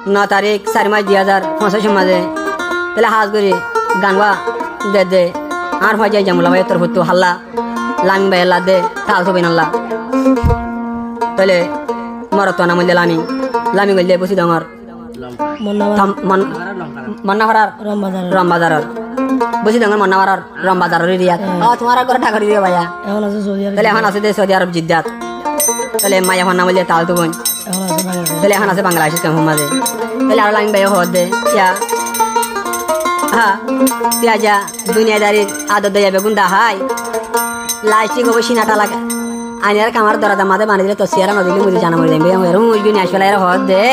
9 তারিখ 4 মাস 2025 মাঝে তাহলে হাজ করে গানবা দে আর হয় যাই জামুলা ভাই তোর হতো হাল্লা লামি ভাই আল্লাহ দে তাল তো বেনাল্লা তাহলে মরত না মধ্যে লামি গলে বসি ডাঙর মন্নাভারার রমবাজারের বসি ডাঙর মন্নাভারার রমবাজারের রিয়াত তোমার করে টাকা দিয়ে ভাইয়া তাহলে এখন আছে সৌদি আরব জিদ্দাত তাহলে মায়া ভান্না বলে তাল তো বোন তাহলে এখন আছে বাংলাদেশের কেমন মাঝে তাহলে আর লামি ভাই হদ দে ইয়া হ্যাঁ তুই আজা দুনিয়াদারির আদর দিয়ে যাবে গুন্ডা হাই লাস্টিক অবশ্যই নাটা লাগা আইনার কামার দরদা মাঝে বানিয়ে দিলে তো সিয়ারা নদীলে মুড়ি জানা মরে যাবে এরম মুরগি নিয়ে আসলে এরা হদ দে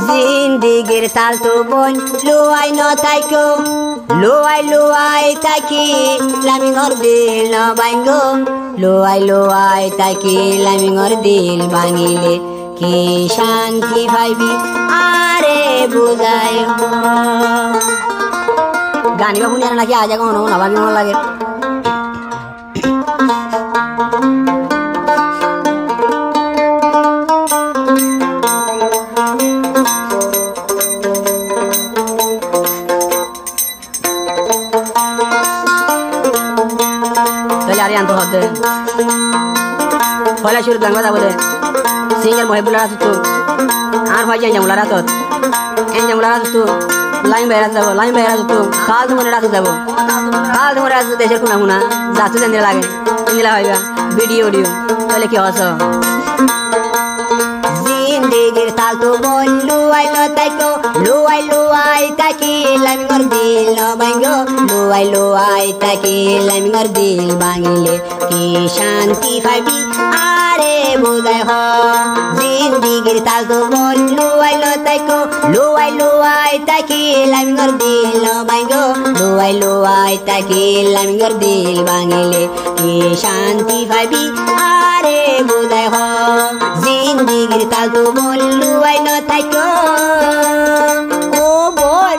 জিন্দিগির তাল তো বোন লুয়াই ন তাইকো লুয়াই তাকি লামি ঘর দিল ন বাইঙ্গো লুয়াই তাকি লামি ঘর দিল ভাঙিলে কি শান্তি পাইবি আরে বুঝাই গানিবা শুনি আর নাকি আজা কোনো না ভাবি মনে লাগে তাহলে আরে আনতে হতে পয়লা শুরু গাঙ্গা যাবো দে সিঙ্গের মহিবুল্লাহ রাত তো আর ভাই যাই জামুলা রাত এন জামুলা রাত তো লাইন বাইরে যাবো লাইন বাইরে তো কাল তোমার রাত যাবো কাল তোমার রাত দেশের কোনা কোনা যাতে জানতে লাগে নিলা হইবা ভিডিও তাহলে কি হস জিন্দিগির তাল তো বল লুয়াই ন তাইকো লুয়াই তাকি লামি ঘর দিল ন ভাঙ্গো লুয়াই তাকি লামি ঘর দিল ভাঙিলে কি শান্তি পাইবি আরে বুঝাই হ জিন্দিগির তাল তো বল লুয়াই ন তাইকো লুয়াই তাকি লামি ঘর দিল ন ভাঙ্গো লুয়াই তাকি লামি ঘর দিল ভাঙিলে কি শান্তি পাইবি আরে বুঝাই হ জিন্দিগির তাল তো বল লুয়াই ন তাইকো ও বল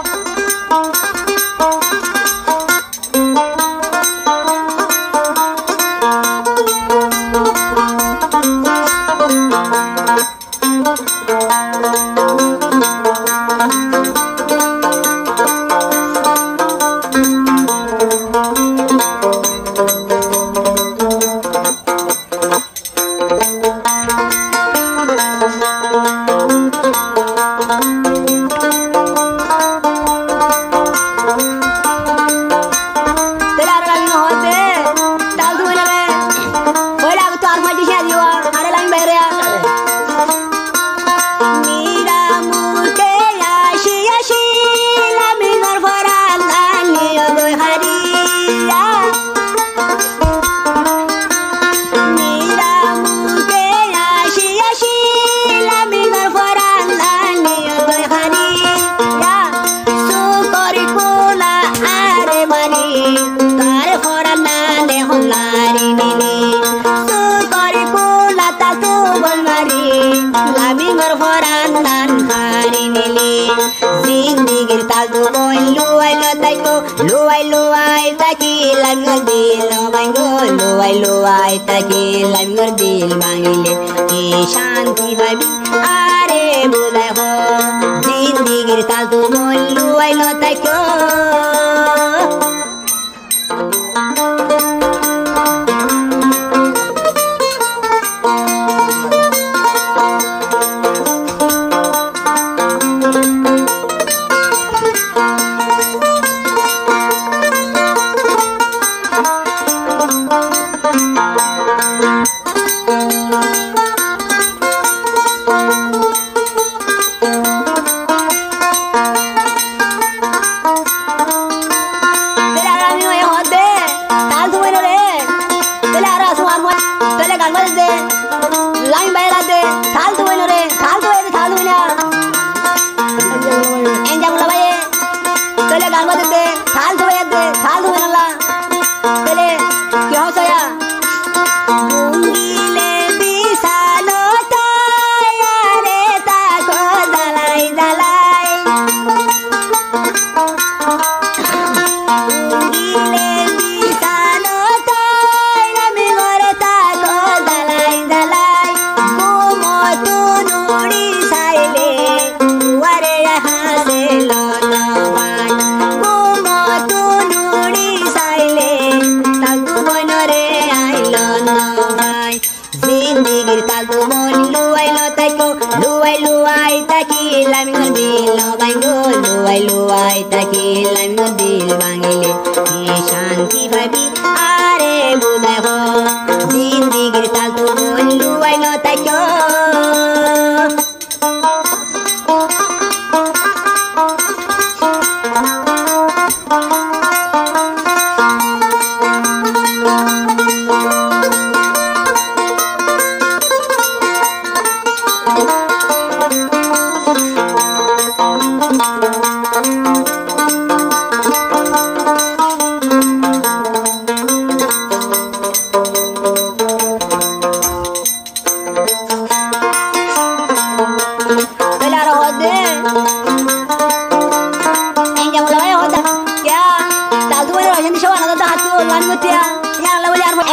জিন্দিগির তাল তো বল লুয়াই ন তাইকো লুয়াই তাকি লামি ঘর দিল ন ভাঙ্গো লুয়াই তাকি লামি ঘর দিল ভাঙিলে কি শান্তি পাইবি আরে বুঝাই হ জিন্দিগির তাল তো বল লুয়াই ন তাইকো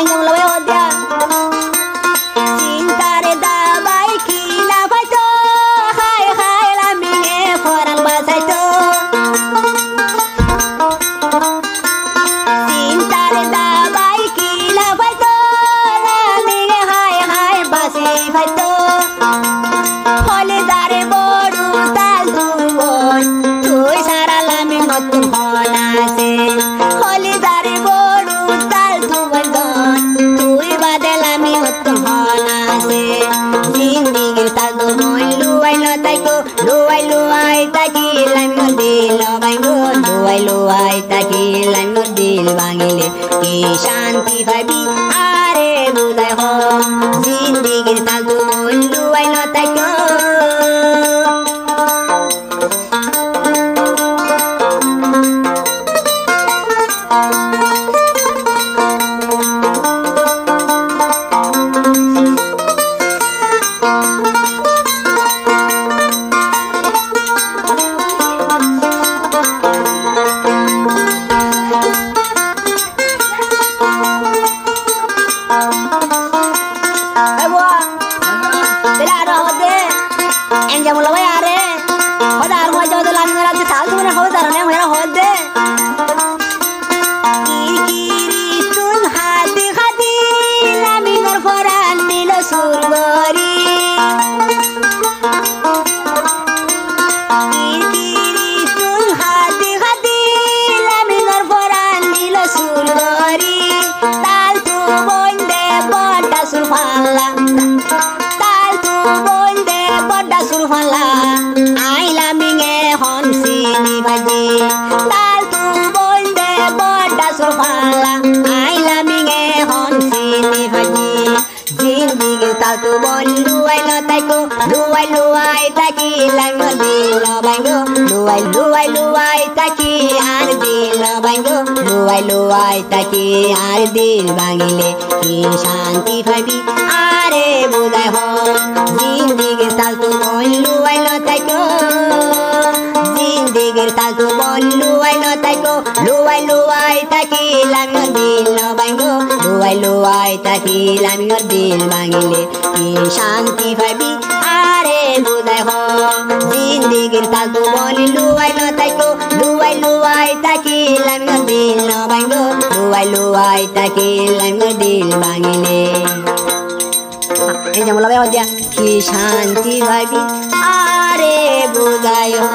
Anh em lo dia Cintare dabai kila faito Hai hai la minge foran basaito Cintare dabai kila faito La minge hai hai basi faito Hole dare boru tal duoi Tui sara la mi motum hona se Hole dare boru tal duoi don Tui badela mi motum hona se Zindigi tal du moi luai lo taiko Luai luai taki lam no dil bango Luai taki lam no dil bangile Ki shanti fabi are budai ho Zindigi tal du moi luai lo taiko Em chào mừng là mấy ai đấy? Hồi đàn ngoài cho tôi làm người làm cho thảo tôi nó hồi đàn em phải hồi đấy. Kiri sun hati hati la minor foran milo surgori. Kiri sun hati hati la minor foran milo surgori. Tal tu bonde boda surfala. Tal tu bonde boda surfala ai la minge hon sini baji tal tu bonde boda surfala ai la minge hon sini baji zindagi tal tu bon luai lo taiko luai taki lang no dilo bango luai taki ar dilo bango luai taki ar dil bangile ki shanti phabi are budai ho zindagi tal tu bon luai lo taiko zindagi tal tu bon luai lo taiko luai taki lang no dilo bango luai taki lang no dil bangile ki shanti phabi are budai ho zindagi tal tu bon luai lo taiko luai taki lang no dilo bango luai taki lang no dil bangile Em chào mừng là bé Ki shanti bhabi are budai ho